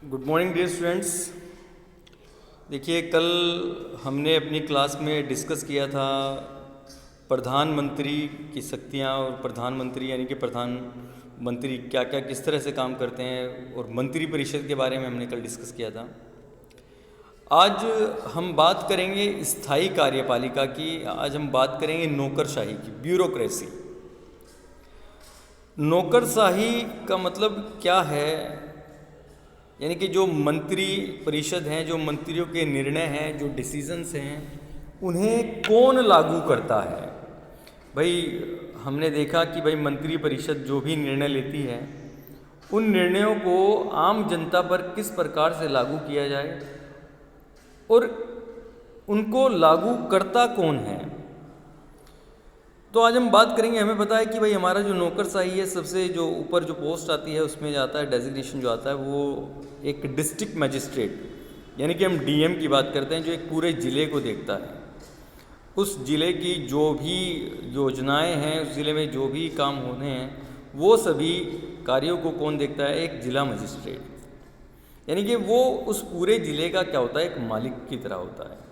Good morning dear students. देखिए, कल हमने अपनी क्लास में डिस्कस किया था प्रधानमंत्री की शक्तियाँ और प्रधानमंत्री यानी कि प्रधानमंत्री क्या क्या किस तरह से काम करते हैं, और मंत्री परिषद के बारे में हमने कल डिस्कस किया था। आज हम बात करेंगे स्थायी कार्यपालिका की। आज हम बात करेंगे नौकरशाही की, ब्यूरोक्रेसी। नौकरशाही का मतलब क्या है, यानी कि जो मंत्री परिषद हैं, जो मंत्रियों के निर्णय हैं, जो डिसीजंस हैं, उन्हें कौन लागू करता है। भाई हमने देखा कि भाई मंत्री परिषद जो भी निर्णय लेती है, उन निर्णयों को आम जनता पर किस प्रकार से लागू किया जाए और उनको लागू करता कौन है। तो आज हम बात करेंगे। हमें पता है कि भाई हमारा जो नौकरशाही है, सबसे जो ऊपर जो पोस्ट आती है उसमें जाता है, डेजिग्नेशन जो आता है वो एक डिस्ट्रिक्ट मजिस्ट्रेट, यानी कि हम डीएम की बात करते हैं, जो एक पूरे ज़िले को देखता है। उस ज़िले की जो भी योजनाएं हैं, उस ज़िले में जो भी काम होने हैं, वो सभी कार्यों को कौन देखता है? एक जिला मजिस्ट्रेट। यानी कि वो उस पूरे ज़िले का क्या होता है? एक मालिक की तरह होता है।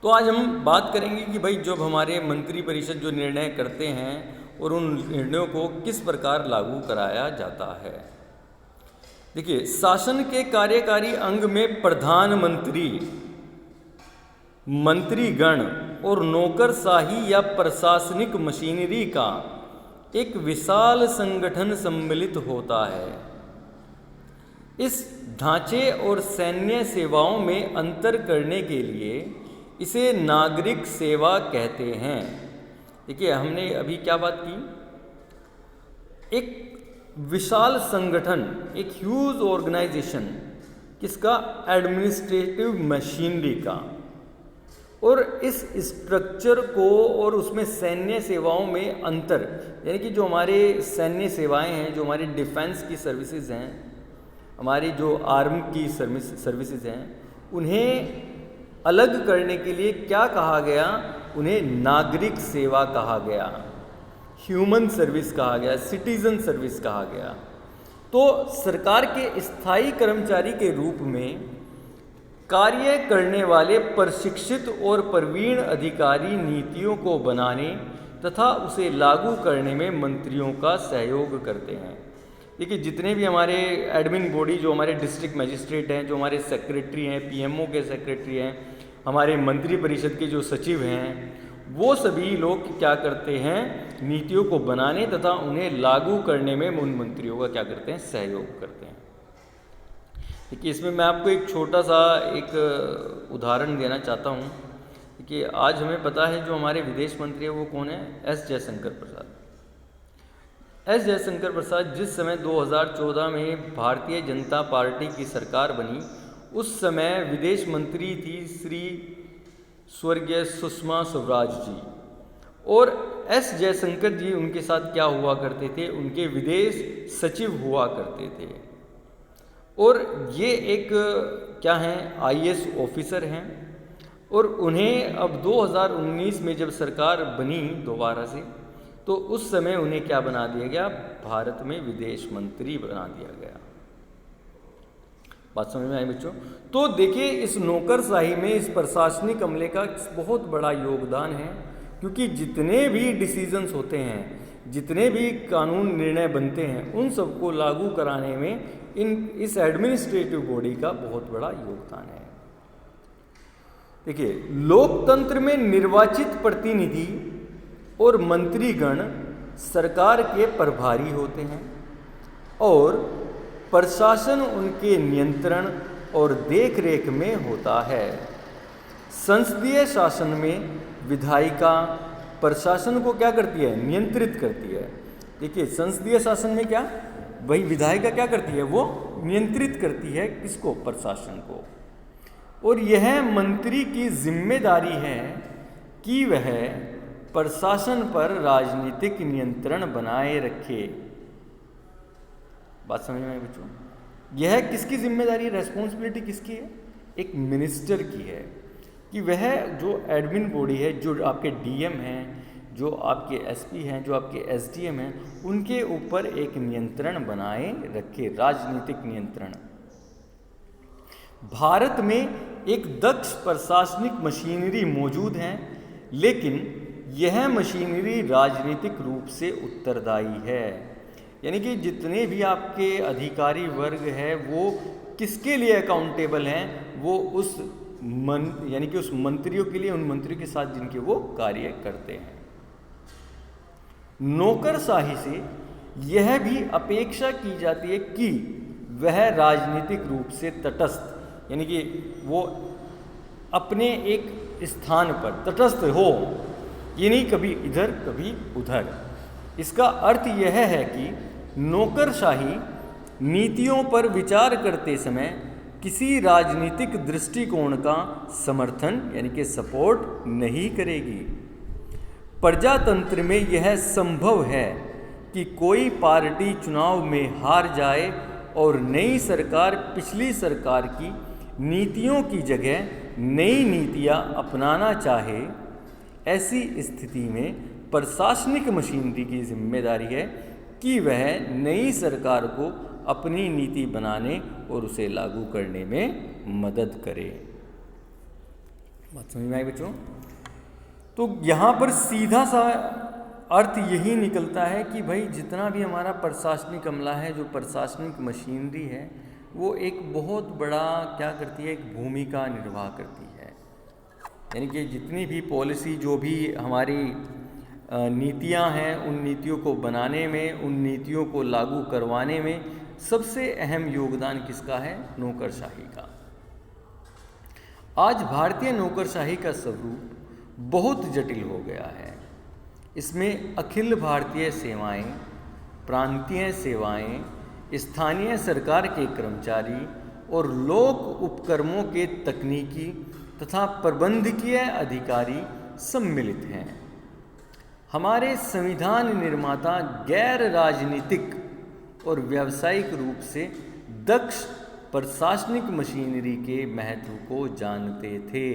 तो आज हम बात करेंगे कि भाई जब हमारे मंत्री परिषद जो निर्णय करते हैं और उन निर्णयों को किस प्रकार लागू कराया जाता है। देखिए, शासन के कार्यकारी अंग में प्रधानमंत्री, मंत्रीगण और नौकरशाही या प्रशासनिक मशीनरी का एक विशाल संगठन सम्मिलित होता है। इस ढांचे और सैन्य सेवाओं में अंतर करने के लिए इसे नागरिक सेवा कहते हैं। देखिए, हमने अभी क्या बात की? एक विशाल संगठन, एक ह्यूज ऑर्गेनाइजेशन, किसका? एडमिनिस्ट्रेटिव मशीनरी का। और इस स्ट्रक्चर को और उसमें सैन्य सेवाओं में अंतर, यानी कि जो हमारे सैन्य सेवाएं हैं, जो हमारी डिफेंस की सर्विसेज हैं, हमारी जो आर्मी की सर्विसेज हैं, उन्हें अलग करने के लिए क्या कहा गया? उन्हें नागरिक सेवा कहा गया, ह्यूमन सर्विस कहा गया, सिटीजन सर्विस कहा गया। तो सरकार के स्थायी कर्मचारी के रूप में कार्य करने वाले प्रशिक्षित और प्रवीण अधिकारी नीतियों को बनाने तथा उसे लागू करने में मंत्रियों का सहयोग करते हैं। देखिए, जितने भी हमारे एडमिन बॉडी, जो हमारे डिस्ट्रिक्ट मजिस्ट्रेट हैं, जो हमारे सेक्रेटरी हैं, पीएमओ के सेक्रेटरी हैं, हमारे मंत्री परिषद के जो सचिव हैं, वो सभी लोग क्या करते हैं? नीतियों को बनाने तथा उन्हें लागू करने में उन मंत्रियों का क्या करते हैं? सहयोग करते हैं। देखिए, इसमें मैं आपको एक छोटा सा एक उदाहरण देना चाहता हूँ कि आज हमें पता है जो हमारे विदेश मंत्री है वो कौन है? एस जयशंकर प्रसाद। एस जयशंकर प्रसाद जिस समय 2014 में भारतीय जनता पार्टी की सरकार बनी, उस समय विदेश मंत्री थी श्री स्वर्गीय सुषमा स्वराज जी। और एस जयशंकर जी उनके साथ क्या हुआ करते थे? उनके विदेश सचिव हुआ करते थे। और ये एक क्या हैं? आईएएस ऑफिसर हैं। और उन्हें अब 2019 में जब सरकार बनी दोबारा से, तो उस समय उन्हें क्या बना दिया गया? भारत में विदेश मंत्री बना दिया गया। बात समझ में आई बच्चों? तो देखिए, इस नौकरशाही में इस प्रशासनिक अमले का बहुत बड़ा योगदान है, क्योंकि जितने भी डिसीजंस होते हैं, जितने भी कानून निर्णय बनते हैं, उन सबको लागू कराने में इस एडमिनिस्ट्रेटिव बॉडी का बहुत बड़ा योगदान है। देखिए, लोकतंत्र में निर्वाचित प्रतिनिधि और मंत्रीगण सरकार के प्रभारी होते हैं और प्रशासन उनके नियंत्रण और देखरेख में होता है। संसदीय शासन में विधायिका प्रशासन को क्या करती है? नियंत्रित करती है। देखिए, संसदीय शासन में क्या? वही विधायिका क्या करती है? वो नियंत्रित करती है किसको? प्रशासन को। और यह मंत्री की जिम्मेदारी है कि वह प्रशासन पर राजनीतिक नियंत्रण बनाए रखे। बात समझ में आई बच्चों? यह किसकी जिम्मेदारी है? रेस्पॉन्सिबिलिटी किसकी है? एक मिनिस्टर की है कि वह जो एडमिन बॉडी है, जो आपके डीएम हैं, जो आपके एसपी हैं, जो आपके एसडीएम हैं, उनके ऊपर एक नियंत्रण बनाए रखे, राजनीतिक नियंत्रण। भारत में एक दक्ष प्रशासनिक मशीनरी मौजूद है, लेकिन यह मशीनरी राजनीतिक रूप से उत्तरदायी है। यानी कि जितने भी आपके अधिकारी वर्ग है वो किसके लिए अकाउंटेबल हैं? वो उस यानी कि उस मंत्रियों के लिए, उन मंत्रियों के साथ जिनके वो कार्य करते हैं। नौकरशाही से यह भी अपेक्षा की जाती है कि वह राजनीतिक रूप से तटस्थ, यानी कि वो अपने एक स्थान पर तटस्थ हो, ये नहीं कभी इधर कभी उधर। इसका अर्थ यह है कि नौकरशाही नीतियों पर विचार करते समय किसी राजनीतिक दृष्टिकोण का समर्थन यानी कि सपोर्ट नहीं करेगी। प्रजातंत्र में यह संभव है कि कोई पार्टी चुनाव में हार जाए और नई सरकार पिछली सरकार की नीतियों की जगह नई नीतियां अपनाना चाहे। ऐसी स्थिति में प्रशासनिक मशीनरी की जिम्मेदारी है कि वह नई सरकार को अपनी नीति बनाने और उसे लागू करने में मदद करे। बात समझ में आई बच्चों? तो यहाँ पर सीधा सा अर्थ यही निकलता है कि भाई जितना भी हमारा प्रशासनिक अमला है, जो प्रशासनिक मशीनरी है, वो एक बहुत बड़ा क्या करती है, एक भूमिका निर्वाह करती है। यानी कि जितनी भी पॉलिसी, जो भी हमारी नीतियां हैं, उन नीतियों को बनाने में, उन नीतियों को लागू करवाने में सबसे अहम योगदान किसका है? नौकरशाही का। आज भारतीय नौकरशाही का स्वरूप बहुत जटिल हो गया है। इसमें अखिल भारतीय सेवाएं, प्रांतीय सेवाएं, स्थानीय सरकार के कर्मचारी और लोक उपक्रमों के तकनीकी तथा प्रबंधकीय अधिकारी सम्मिलित हैं। हमारे संविधान निर्माता गैर राजनीतिक और व्यावसायिक रूप से दक्ष प्रशासनिक मशीनरी के महत्व को जानते थे।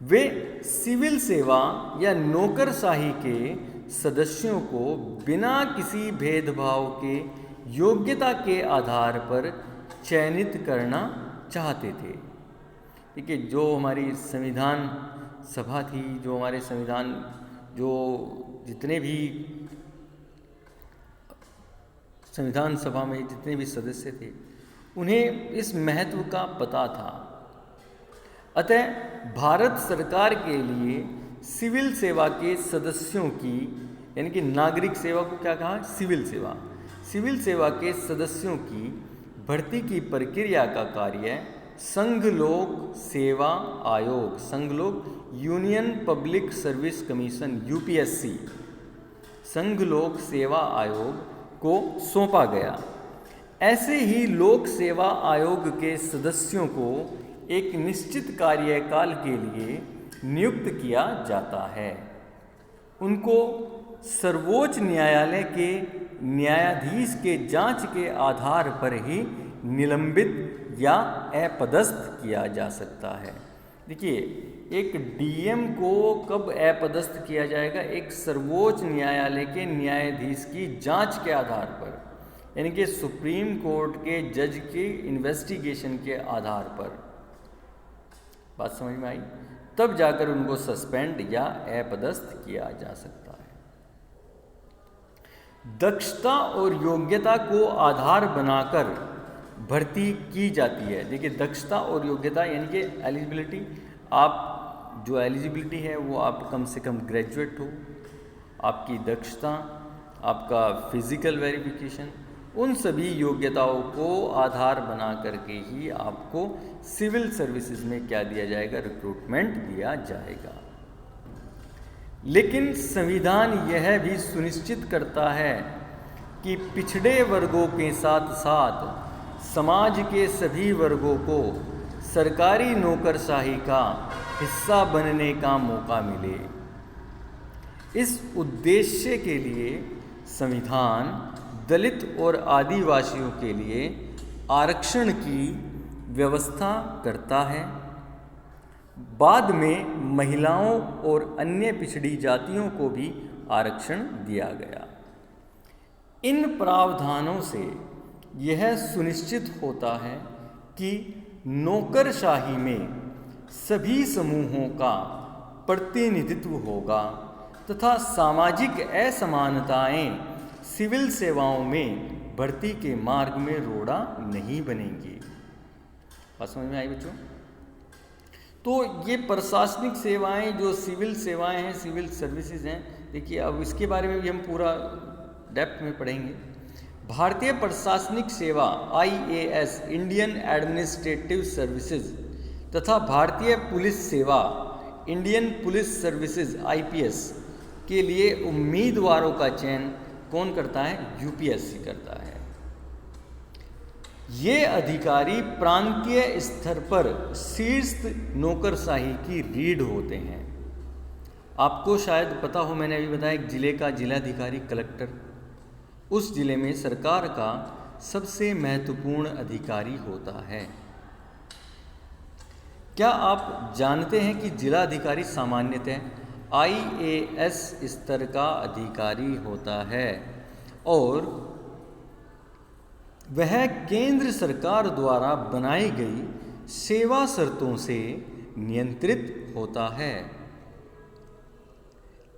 वे सिविल सेवा या नौकरशाही के सदस्यों को बिना किसी भेदभाव के योग्यता के आधार पर चयनित करना चाहते थे। देखिए, जो हमारी संविधान सभा थी, जो हमारे संविधान, जो जितने भी संविधान सभा में जितने भी सदस्य थे, उन्हें इस महत्व का पता था। अतः भारत सरकार के लिए सिविल सेवा के सदस्यों की, यानी कि नागरिक सेवा को क्या कहा? सिविल सेवा। सिविल सेवा के सदस्यों की भर्ती की प्रक्रिया का कार्य संघ लोक सेवा आयोग, संघ लोक union public service commission UPSC, संघ लोक सेवा आयोग को सौंपा गया। ऐसे ही लोक सेवा आयोग के सदस्यों को एक निश्चित कार्यकाल के लिए नियुक्त किया जाता है। उनको सर्वोच्च न्यायालय के न्यायाधीश के जांच के आधार पर ही निलंबित या अपदस्थ किया जा सकता है। देखिए, एक डीएम को कब अपदस्थ किया जाएगा? एक सर्वोच्च न्यायालय के न्यायाधीश की जांच के आधार पर, यानी कि सुप्रीम कोर्ट के जज की इन्वेस्टिगेशन के आधार पर। बात समझ में आई? तब जाकर उनको सस्पेंड या अपदस्थ किया जा सकता है। दक्षता और योग्यता को आधार बनाकर भर्ती की जाती है। देखिए, दक्षता और योग्यता यानी कि एलिजिबिलिटी, आप जो एलिजिबिलिटी है वो आप कम से कम ग्रेजुएट हो, आपकी दक्षता, आपका फिजिकल वेरिफिकेशन, उन सभी योग्यताओं को आधार बना करके ही आपको सिविल सर्विसेज में क्या दिया जाएगा? रिक्रूटमेंट दिया जाएगा। लेकिन संविधान यह भी सुनिश्चित करता है कि पिछड़े वर्गों के साथ साथ समाज के सभी वर्गों को सरकारी नौकरशाही का हिस्सा बनने का मौका मिले। इस उद्देश्य के लिए संविधान दलित और आदिवासियों के लिए आरक्षण की व्यवस्था करता है। बाद में महिलाओं और अन्य पिछड़ी जातियों को भी आरक्षण दिया गया। इन प्रावधानों से यह सुनिश्चित होता है कि नौकरशाही में सभी समूहों का प्रतिनिधित्व होगा तथा सामाजिक असमानताएं सिविल सेवाओं में भर्ती के मार्ग में रोड़ा नहीं बनेंगी। बात समझ में आई बच्चों? तो ये प्रशासनिक सेवाएं जो सिविल सेवाएं हैं, सिविल सर्विसेज हैं, देखिए अब इसके बारे में भी हम पूरा डेप्थ में पढ़ेंगे। भारतीय प्रशासनिक सेवा IAS इंडियन एडमिनिस्ट्रेटिव सर्विसेज तथा भारतीय पुलिस सेवा इंडियन पुलिस सर्विसेज IPS के लिए उम्मीदवारों का चयन कौन करता है? UPSC करता है। ये अधिकारी प्रांतीय स्तर पर शीर्ष नौकरशाही की रीढ़ होते हैं। आपको शायद पता हो, मैंने अभी बताया एक जिले का जिलाधिकारी कलेक्टर उस जिले में सरकार का सबसे महत्वपूर्ण अधिकारी होता है। क्या आप जानते हैं कि जिलाधिकारी सामान्यतः IAS स्तर का अधिकारी होता है और वह केंद्र सरकार द्वारा बनाई गई सेवा शर्तों से नियंत्रित होता है।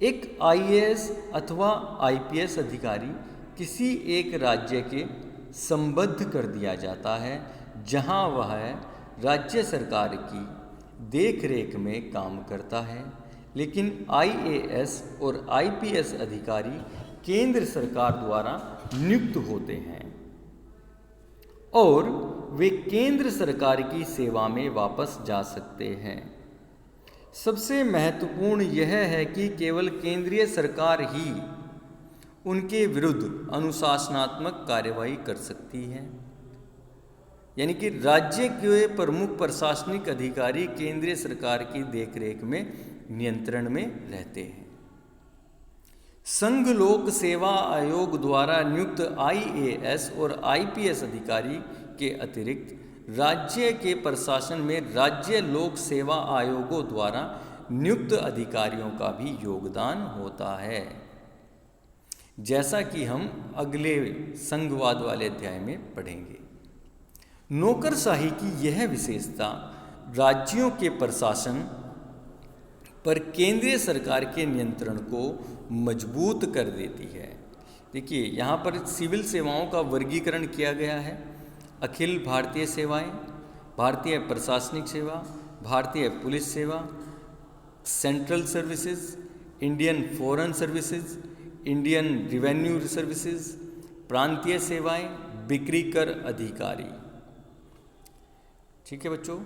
एक IAS अथवा IPS अधिकारी किसी एक राज्य के संबद्ध कर दिया जाता है जहां वह राज्य सरकार की देखरेख में काम करता है, लेकिन IAS और IPS अधिकारी केंद्र सरकार द्वारा नियुक्त होते हैं और वे केंद्र सरकार की सेवा में वापस जा सकते हैं। सबसे महत्वपूर्ण यह है कि केवल केंद्रीय सरकार ही उनके विरुद्ध अनुशासनात्मक कार्यवाही कर सकती है, यानी कि राज्य के प्रमुख प्रशासनिक अधिकारी केंद्रीय सरकार की देखरेख में नियंत्रण में रहते हैं। संघ लोक सेवा आयोग द्वारा नियुक्त IAS और IPS अधिकारी के अतिरिक्त राज्य के प्रशासन में राज्य लोक सेवा आयोगों द्वारा नियुक्त अधिकारियों का भी योगदान होता है, जैसा कि हम अगले संघवाद वाले अध्याय में पढ़ेंगे। नौकरशाही की यह विशेषता राज्यों के प्रशासन पर केंद्रीय सरकार के नियंत्रण को मजबूत कर देती है। देखिए यहाँ पर सिविल सेवाओं का वर्गीकरण किया गया है। अखिल भारतीय सेवाएं, भारतीय प्रशासनिक सेवा, भारतीय पुलिस सेवा, central services, Indian foreign services, Indian revenue services, प्रांतीय सेवाएं, बिक्री कर अधिकारी। ठीक है बच्चों,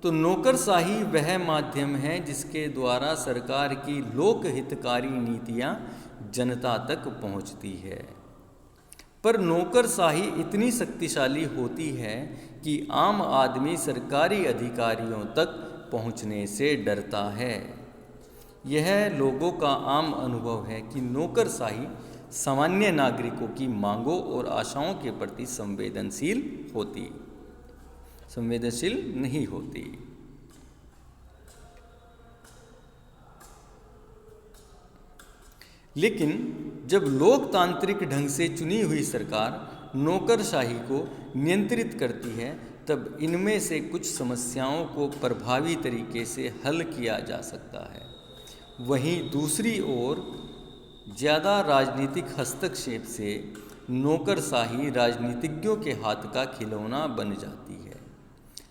तो नौकरशाही वह माध्यम है जिसके द्वारा सरकार की लोकहितकारी नीतियां जनता तक पहुंचती है। पर नौकरशाही इतनी शक्तिशाली होती है कि आम आदमी सरकारी अधिकारियों तक पहुंचने से डरता है। यह लोगों का आम अनुभव है कि नौकरशाही सामान्य नागरिकों की मांगों और आशाओं के प्रति संवेदनशील नहीं होती। लेकिन जब लोकतांत्रिक ढंग से चुनी हुई सरकार नौकरशाही को नियंत्रित करती है, तब इनमें से कुछ समस्याओं को प्रभावी तरीके से हल किया जा सकता है। वहीं दूसरी ओर ज़्यादा राजनीतिक हस्तक्षेप से नौकरशाही राजनीतिज्ञों के हाथ का खिलौना बन जाती है।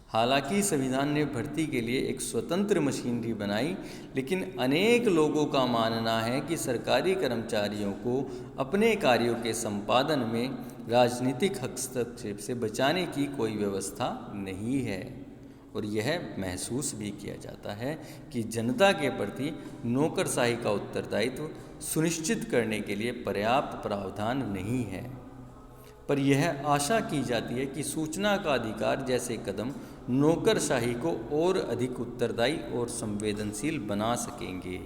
हालांकि संविधान ने भर्ती के लिए एक स्वतंत्र मशीनरी बनाई, लेकिन अनेक लोगों का मानना है कि सरकारी कर्मचारियों को अपने कार्यों के संपादन में राजनीतिक हस्तक्षेप से बचाने की कोई व्यवस्था नहीं है और यह महसूस भी किया जाता है कि जनता के प्रति नौकरशाही का उत्तरदायित्व सुनिश्चित करने के लिए पर्याप्त प्रावधान नहीं है। पर यह आशा की जाती है कि सूचना का अधिकार जैसे कदम नौकरशाही को और अधिक उत्तरदायी और संवेदनशील बना सकेंगे।